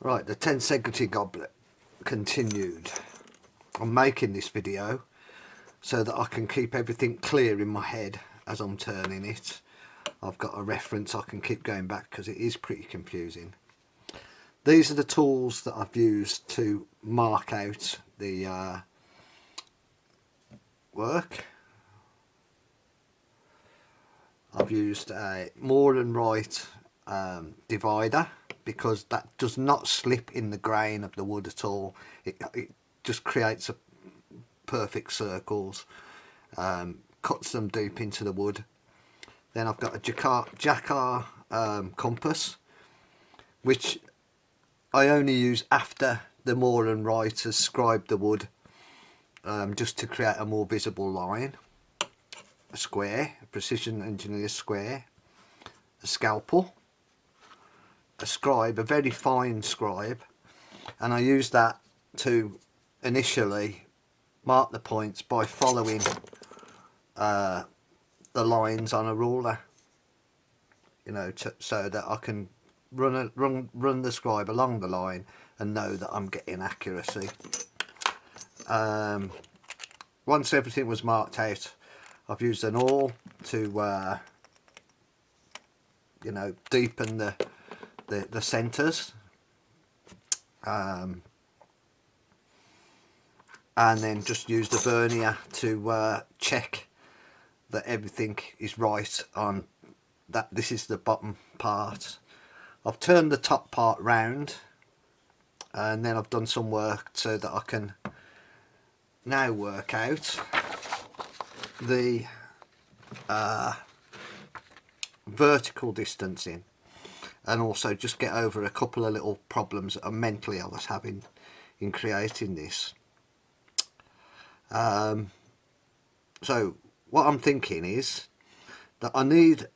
Right, the Tensegrity goblet continued. I'm making this video so that I can keep everything clear in my head as I'm turning it. I've got a reference I can keep going back because it is pretty confusing. These are the tools that I've used to mark out the work. I've used a more than right divider because that does not slip in the grain of the wood at all. It just creates a perfect circles, cuts them deep into the wood. Then I've got a jacquard compass, which I only use after the more than right has scribed the wood, just to create a more visible line. A square, a precision engineer square, a scalpel, a scribe, a very fine scribe, and I use that to initially mark the points by following the lines on a ruler, you know, so that I can run the scribe along the line and know that I'm getting accuracy. Once everything was marked out, I've used an awl to you know, deepen the centres, and then just used a vernier to check that everything is right on that. This is the bottom part. I've turned the top part round, and then I've done some work so that I can now work out the vertical distancing, and also just get over a couple of little problems that mentally I was having in creating this. So what I'm thinking is that I need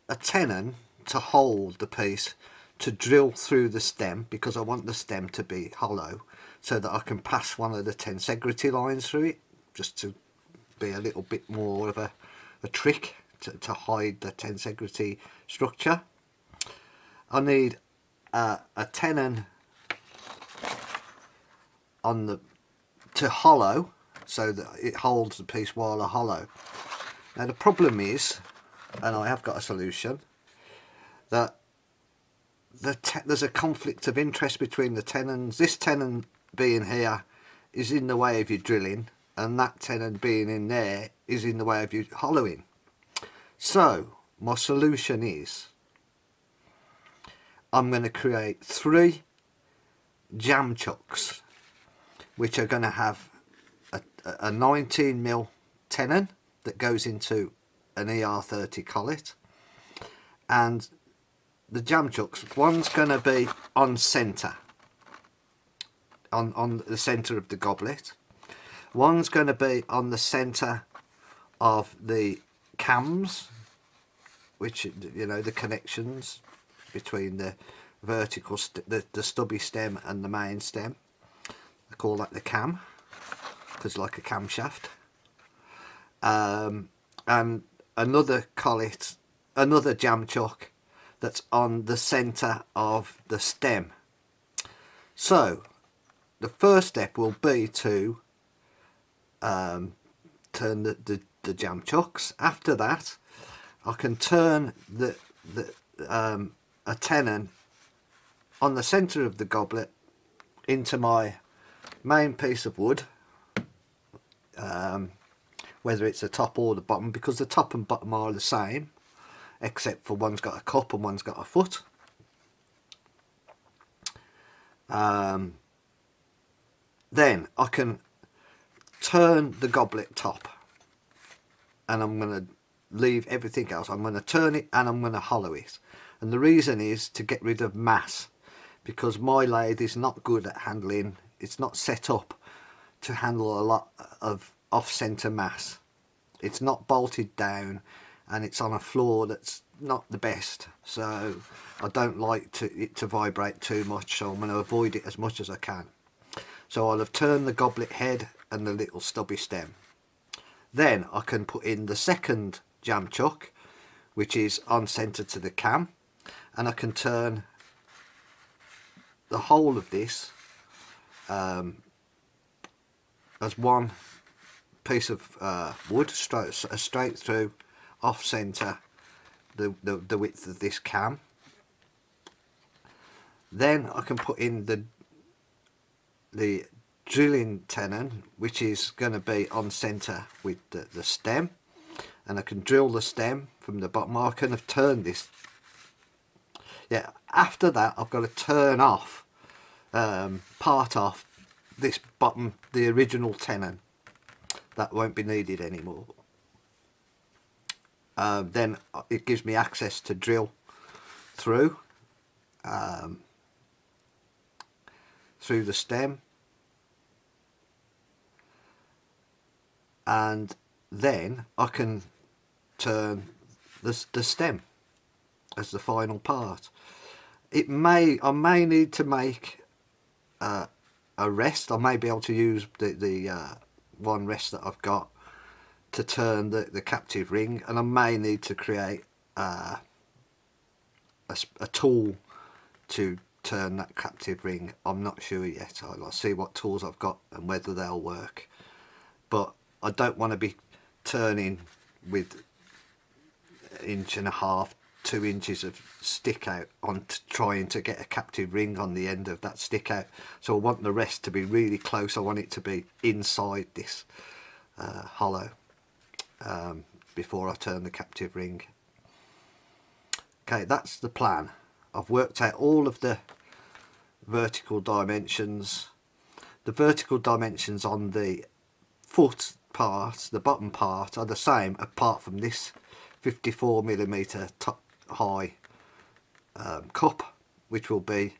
a tenon to hold the piece to drill through the stem, because I want the stem to be hollow so that I can pass one of the tensegrity lines through it, just to be a little bit more of a trick to hide the tensegrity structure. I need a tenon on to hollow so that it holds the piece while I hollow. Now the problem is, and I have got a solution, that there's a conflict of interest between the tenons. This tenon being here is in the way of you drilling, and that tenon being in there is in the way of you hollowing. So my solution is I'm going to create 3 jam chucks, which are going to have a 19mm tenon that goes into an ER30 collet, and the jam chucks, one's going to be on centre, on the centre of the goblet, one's going to be on the centre of the cams, which, you know, the connections between the vertical the stubby stem and the main stem. I call that the cam because it's like a camshaft. And another collet, another jam chuck that's on the centre of the stem. So the first step will be to turn the jam chucks. After that, I can turn a tenon on the centre of the goblet into my main piece of wood, whether it's the top or the bottom, because the top and bottom are the same, except for one's got a cup and one's got a foot. Then I can turn the goblet top, and I'm going to leave everything else. I'm going to turn it and I'm going to hollow it, and the reason is to get rid of mass, because my lathe is not good at handling, it's not set up to handle a lot of off-centre mass. It's not bolted down, and it's on a floor that's not the best, so I don't like it to vibrate too much, so I'm going to avoid it as much as I can. So I'll have turned the goblet head and the little stubby stem. Then I can put in the second jam chuck, which is on centre to the cam, and I can turn the whole of this as one piece of wood, straight through, off centre, the width of this cam. Then I can put in the drilling tenon, which is going to be on centre with the stem, and I can drill the stem from the bottom. I can have turned this. Yeah, after that I've got to turn off, part off this bottom, the original tenon. That won't be needed anymore. Then it gives me access to drill through the stem, and then I can turn the stem as the final part. I may need to make a rest. I may be able to use the one rest that I've got to turn the captive ring, and I may need to create a tool to turn that captive ring. I'm not sure yet. I'll see what tools I've got and whether they'll work, but I don't want to be turning with 1.5 to 2 inches of stick out on trying to get a captive ring on the end of that stick out. So I want the rest to be really close. I want it to be inside this hollow before I turn the captive ring. Okay, that's the plan. I've worked out all of the vertical dimensions. The vertical dimensions on the foot part, the bottom part, are the same apart from this 54mm top high cup, which will be,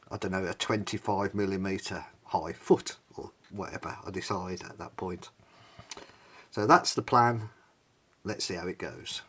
I don't know, a 25mm high foot or whatever I decide at that point. So that's the plan. Let's see how it goes.